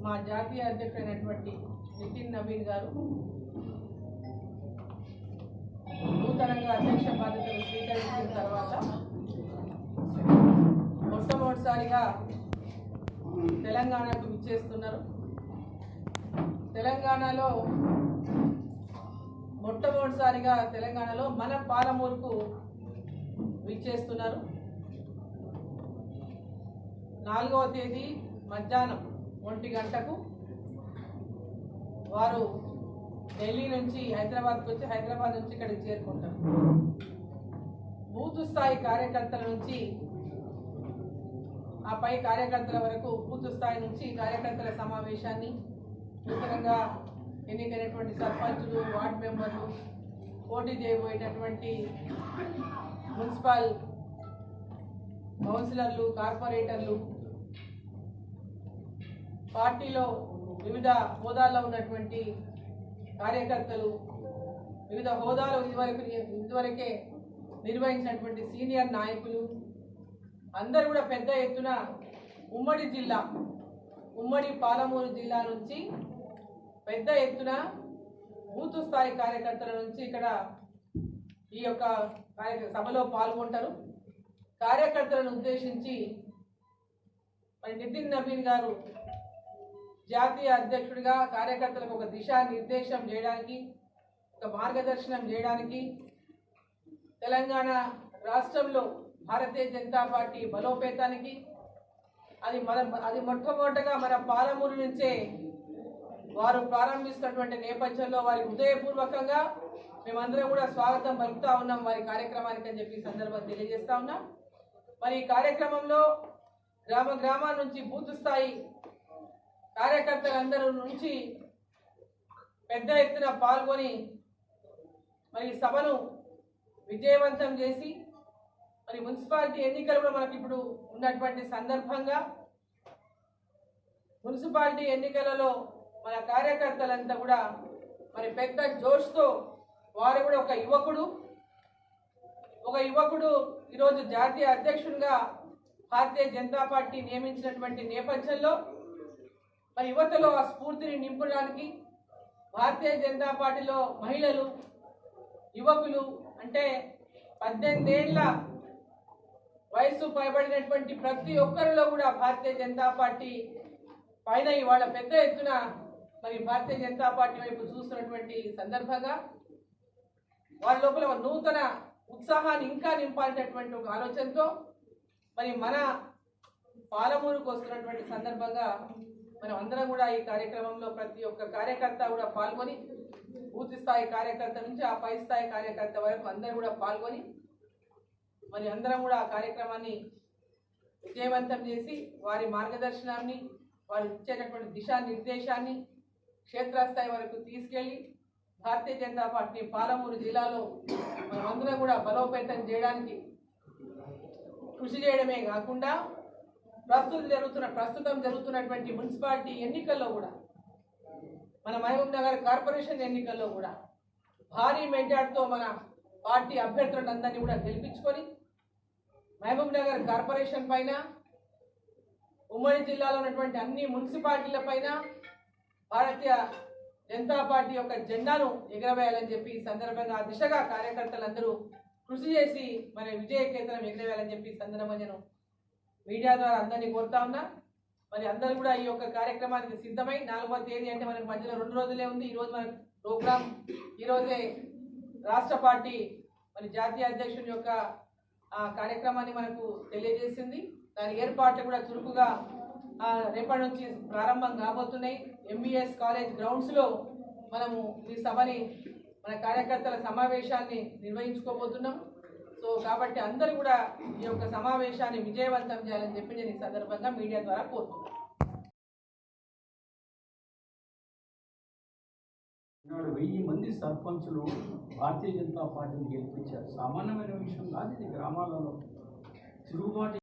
మా జాతీయ అధ్యక్షుడైనటువంటి నితిన్ నవీన్ గారు నూతనంగా అధ్యక్ష బాధ్యతలు స్వీకరించిన తర్వాత మొట్టమొదటిసారిగా తెలంగాణకు విచ్చేస్తున్నారు. తెలంగాణలో మొట్టమొదటిసారిగా తెలంగాణలో మన పాలమూరుకు విచ్చేస్తున్నారు. 4వ తేదీ మధ్యాహ్నం 1 గంటకు వారు ఢిల్లీ నుంచి హైదరాబాద్కి వచ్చి హైదరాబాద్ నుంచి ఇక్కడికి చేరుకుంటారు. బూత్ స్థాయి కార్యకర్తల నుంచి ఆ పై కార్యకర్తల వరకు బూత్ స్థాయి నుంచి కార్యకర్తల సమావేశాన్ని, నూతనంగా ఎన్నికైనటువంటి సర్పంచులు, వార్డు మెంబర్లు, పోటీ చేయబోయేటటువంటి మున్సిపల్ కౌన్సిలర్లు, కార్పొరేటర్లు, పార్టీలో వివిధ హోదాల్లో ఉన్నటువంటి కార్యకర్తలు, వివిధ హోదాలో ఇదివరకే నిర్వహించినటువంటి సీనియర్ నాయకులు అందరూ కూడా పెద్ద ఎత్తున ఉమ్మడి పాలమూరు జిల్లా నుంచి పెద్ద ఎత్తున బూత్ స్థాయి కార్యకర్తల నుంచి ఇక్కడ ఈ యొక్క సభలో పాల్గొంటారు. కార్యకర్తలను ఉద్దేశించి మరి నితిన్ నవీన్ గారు జాతీయ అధ్యక్షుడిగా కార్యకర్తలకు ఒక దిశానిర్దేశం చేయడానికి, ఒక మార్గదర్శనం చేయడానికి, తెలంగాణ రాష్ట్రంలో భారతీయ జనతా పార్టీ బలోపేతానికి అది మొట్టమొదటగా మన పాలమూరు నుంచే వారు ప్రారంభిస్తున్నటువంటి నేపథ్యంలో వారి హృదయపూర్వకంగా మేమందరం కూడా స్వాగతం పలుకుతా ఉన్నాం వారి కార్యక్రమానికి అని చెప్పి సందర్భం తెలియజేస్తా ఉన్నాం. మరి ఈ కార్యక్రమంలో గ్రామాల నుంచి బూత్ స్థాయి కార్యకర్తలందరూ నుంచి పెద్ద ఎత్తున పాల్గొని మరి సభను విజయవంతం చేసి మరి మున్సిపాలిటీ ఎన్నికలు కూడా మనకి ఇప్పుడు ఉన్నటువంటి సందర్భంగా మున్సిపాలిటీ ఎన్నికలలో మన కార్యకర్తలంతా కూడా మరి పెద్ద జోష్తో వారు కూడా ఒక యువకుడు ఈరోజు జాతీయ అధ్యక్షుడిగా భారతీయ జనతా పార్టీ నియమించినటువంటి నేపథ్యంలో మరి యువతలో ఆ స్ఫూర్తిని నింపడానికి భారతీయ జనతా పార్టీలో మహిళలు, యువకులు అంటే 18 ఏళ్ల వయసు పైబడినటువంటి ప్రతి ఒక్కరిలో కూడా భారతీయ జనతా పార్టీ పైన ఇవాళ పెద్ద ఎత్తున మరి భారతీయ జనతా పార్టీ వైపు చూస్తున్నటువంటి సందర్భంగా వారి లోపల ఒక నూతన ఉత్సాహాన్ని ఇంకా నింపాల్సినటువంటి ఒక ఆలోచనతో మరి మన పాలమూరుకు వస్తున్నటువంటి సందర్భంగా మనం అందరం కూడా ఈ కార్యక్రమంలో ప్రతి ఒక్క కార్యకర్త కూడా పాల్గొని బూత్ స్థాయి కార్యకర్త నుంచి ఆ పై స్థాయి కార్యకర్త వరకు అందరూ కూడా పాల్గొని మరి అందరం కూడా ఆ కార్యక్రమాన్ని విజయవంతం చేసి వారి మార్గదర్శనాన్ని, వారు ఇచ్చేటటువంటి దిశానిర్దేశాన్ని క్షేత్రస్థాయి వరకు తీసుకెళ్లి భారతీయ జనతా పార్టీ పాలమూరు జిల్లాలో మనమందరం కూడా బలోపేతం చేయడానికి కృషి చేయడమే కాకుండా ప్రస్తుతం జరుగుతున్నటువంటి మున్సిపాలిటీ ఎన్నికల్లో కూడా మన మహబూబ్ నగర్ కార్పొరేషన్ ఎన్నికల్లో కూడా భారీ మెజార్టీతో మన పార్టీ అభ్యర్థులందరినీ కూడా గెలిపించుకొని మహబూబ్ నగర్ కార్పొరేషన్ పైన, ఉమ్మడి జిల్లాలో ఉన్నటువంటి అన్ని మున్సిపాలిటీల పైన భారతీయ జనతా పార్టీ యొక్క జెండాను ఎగరవేయాలని చెప్పి ఈ సందర్భంగా ఆ దిశగా కార్యకర్తలందరూ కృషి చేసి మరి విజయకేతనం ఎగరవేయాలని చెప్పి ఈ సందర్భంగా నేను మీడియా ద్వారా అందరినీ కోరుతా ఉన్నా. మరి అందరూ కూడా ఈ యొక్క కార్యక్రమానికి సిద్ధమై 4వ తేదీ అంటే మనకు మధ్యలో 2 రోజులే ఉంది. ఈరోజు మన ప్రోగ్రాం ఈరోజే రాష్ట్ర పార్టీ మరి జాతీయ అధ్యక్షుని యొక్క కార్యక్రమాన్ని మనకు తెలియజేసింది. దాని ఏర్పాట్లు కూడా చురుకుగా రేపటి నుంచి ప్రారంభం కాబోతున్నాయి. MBS కాలేజ్ గ్రౌండ్స్లో మనము ఈ సభని మన కార్యకర్తల సమావేశాన్ని నిర్వహించుకోబోతున్నాం. సో కాబట్టి అందరూ కూడా ఈ యొక్క సమావేశాన్ని విజయవంతం చేయాలని చెప్పి నేను ఈ సందర్భంగా మీడియా ద్వారా కోరుతున్నాను. 1000 మంది సర్పంచులు భారతీయ జనతా పార్టీని గెలిపించారు. సామాన్యమైన విషయం కాదు ఇది. గ్రామాలలో తిరుగుబాటు